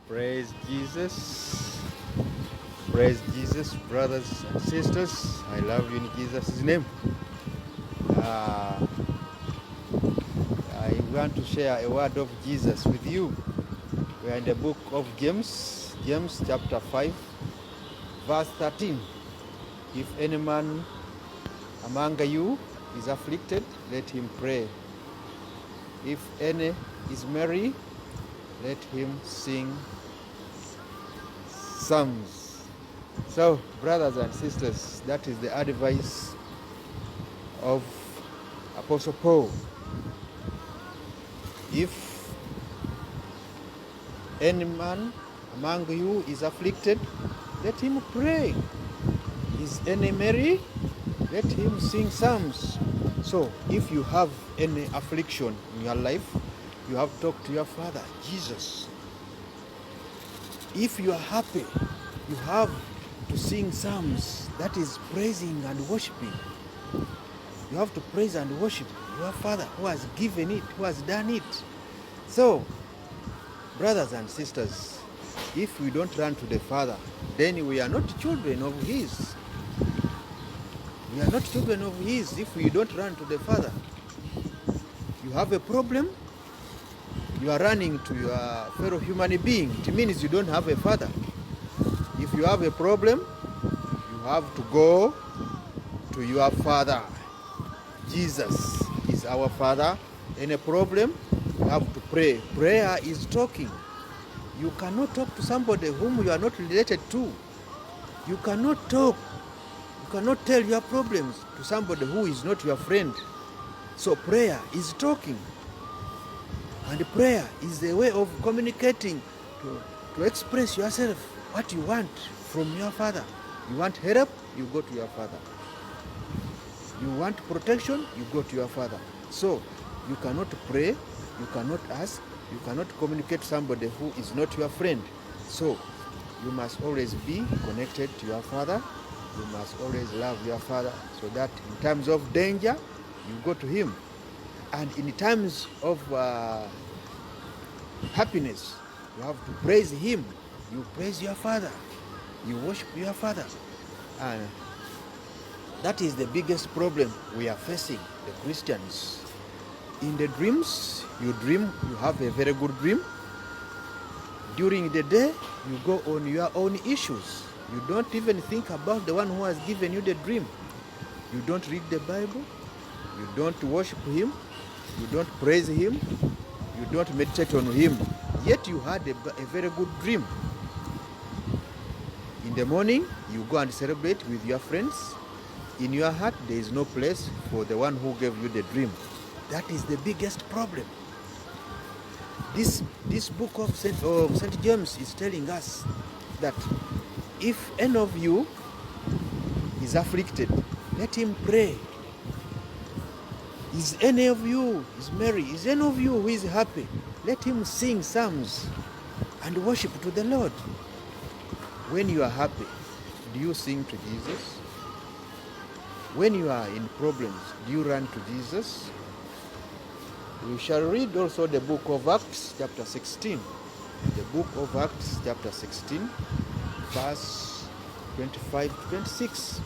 Praise Jesus. Praise Jesus, brothers and sisters. I love you in Jesus' name. Uh, I want to share a word of Jesus with you. We are in the book of James, James chapter 5, verse 13. If any man among you is afflicted, let him pray. If any is merry, let him sing psalms. So, brothers and sisters, that is the advice of Apostle Paul. If any man among you is afflicted, let him pray. Is any merry? Let him sing psalms. So, if you have any affliction in your life, you have to talk to your Father, Jesus. If you are happy, you have to sing psalms, that is praising and worshiping. You have to praise and worship your Father who has given it, who has done it. So, brothers and sisters, if we don't run to the Father, then we are not children of His. We are not children of His if we don't run to the Father. You have a problem, you are running to your fellow human being. It means you don't have a Father. If you have a problem, you have to go to your Father. Jesus is our Father. In a problem, you have to pray. Prayer is talking. You cannot talk to somebody whom you are not related to. You cannot talk. You cannot tell your problems to somebody who is not your friend. So prayer is talking. And prayer is a way of communicating to express yourself, what you want from your Father. You want help, you go to your Father. You want protection, you go to your Father. So you cannot pray, you cannot ask, you cannot communicate to somebody who is not your friend. So you must always be connected to your Father. You must always love your Father, so that in times of danger, you go to Him. And in times of happiness, you have to praise Him. You praise your Father. You worship your Father. And that is the biggest problem we are facing, the Christians. In the dreams, you dream, you have a very good dream. During the day, you go on your own issues. You don't even think about the one who has given you the dream. You don't read the Bible. You don't worship Him. You don't praise Him. You don't meditate on Him. Yet you had a very good dream. In the morning, you go and celebrate with your friends. In your heart, there is no place for the one who gave you the dream. That is the biggest problem. This book of St. James is telling us that if any of you is afflicted, let him pray. Is any of you is merry? Is any of you who is happy? Let him sing psalms and worship to the Lord. When you are happy, do you sing to Jesus? When you are in problems, do you run to Jesus? We shall read also the book of Acts chapter 16. The book of Acts chapter 16, verse 25 to 26.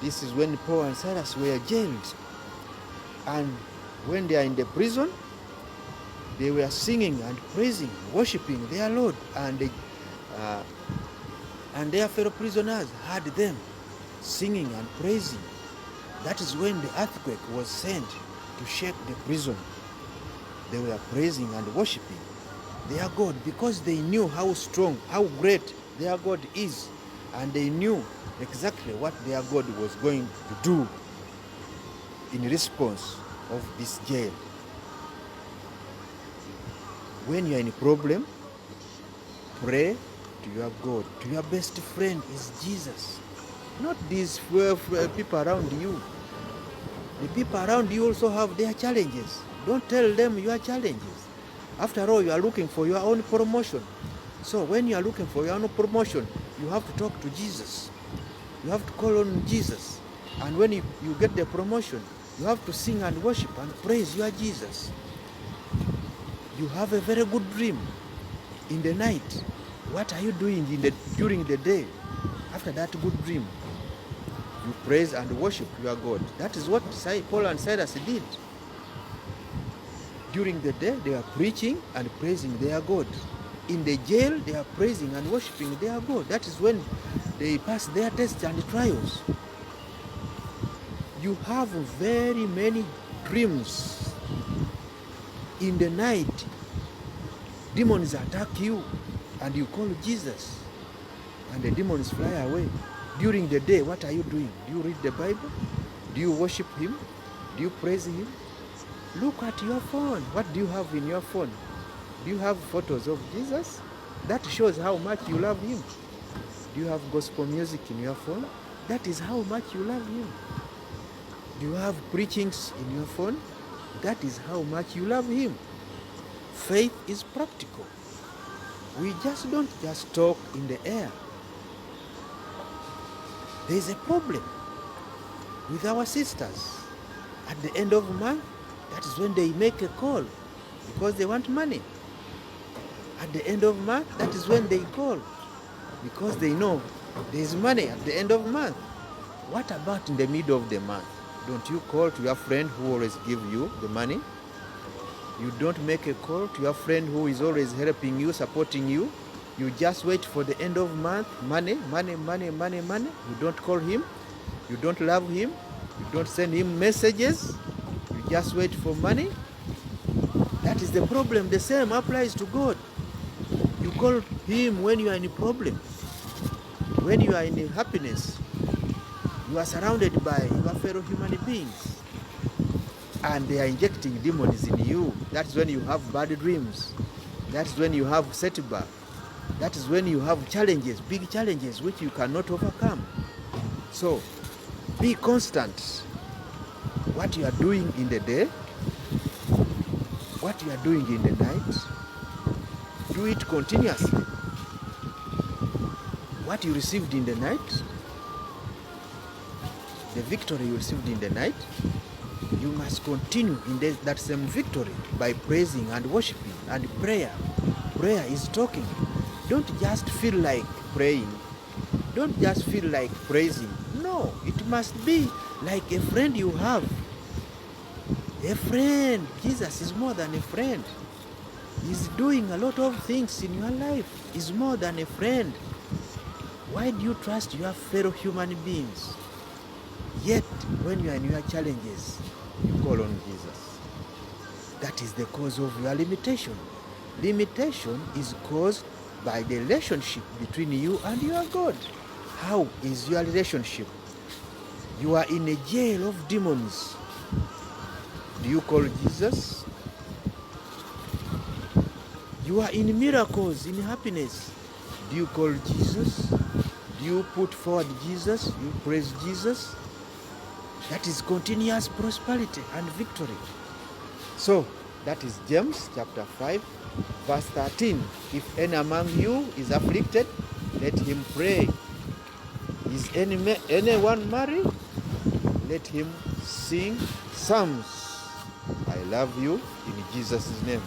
This is when Paul and Silas were jailed. And when they are in the prison, they were singing and praising, worshiping their Lord. And their fellow prisoners heard them singing and praising. That is when the earthquake was sent to shake the prison. They were praising and worshiping their God because they knew how strong, how great their God is. And they knew exactly what their God was going to do in response of this jail. When you are in a problem, pray to your God. To your best friend is Jesus. Not these people around you. The people around you also have their challenges. Don't tell them your challenges. After all, you are looking for your own promotion. So when you are looking for your own promotion, you have to talk to Jesus. You have to call on Jesus. And when you get the promotion, you have to sing and worship and praise your Jesus. You have a very good dream. In the night, what are you doing during the day after that good dream? You praise and worship your God. That is what Paul and Silas did. During the day, they are preaching and praising their God. In the jail, they are praising and worshiping their God. That is when they pass their tests and trials. You have very many dreams. In the night, demons attack you and you call Jesus and the demons fly away. During the day, what are you doing? Do you read the Bible? Do you worship Him? Do you praise Him? Look at your phone. What do you have in your phone? Do you have photos of Jesus? That shows how much you love Him. Do you have gospel music in your phone? That is how much you love Him. Do you have preachings in your phone? That is how much you love Him. Faith is practical. We just don't just talk in the air. There is a problem with our sisters. At the end of the month, that is when they make a call because they want money. At the end of the month, that is when they call because they know there is money at the end of the month. What about in the middle of the month? Don't you call to your friend who always gives you the money? You don't make a call to your friend who is always helping you, supporting you. You just wait for the end of the month, money. You don't call him. You don't love him. You don't send him messages. You just wait for money. That is the problem. The same applies to God. You call Him when you are in a problem. When you are in happiness. You are surrounded by your fellow human beings. And they are injecting demons in you. That's when you have bad dreams. That's when you have setback. That is when you have challenges, big challenges, which you cannot overcome. So, be constant. What you are doing in the day, what you are doing in the night, do it continuously. What you received in the night, the victory you received in the night, you must continue in that same victory by praising and worshiping and prayer. Prayer is talking. Don't just feel like praying. Don't just feel like praising. No, it must be like a friend you have. A friend. Jesus is more than a friend. He's doing a lot of things in your life. He's more than a friend. Why do you trust your fellow human beings? Yet, when you are in your challenges, you call on Jesus. That is the cause of your limitation. Limitation is caused by the relationship between you and your God. How is your relationship? You are in a jail of demons. Do you call Jesus? You are in miracles, in happiness. Do you call Jesus? Do you put forward Jesus? You praise Jesus? That is continuous prosperity and victory. So, that is James chapter 5, verse 13. If any among you is afflicted, let him pray. Is anyone married? Let him sing psalms. I love you in Jesus' name.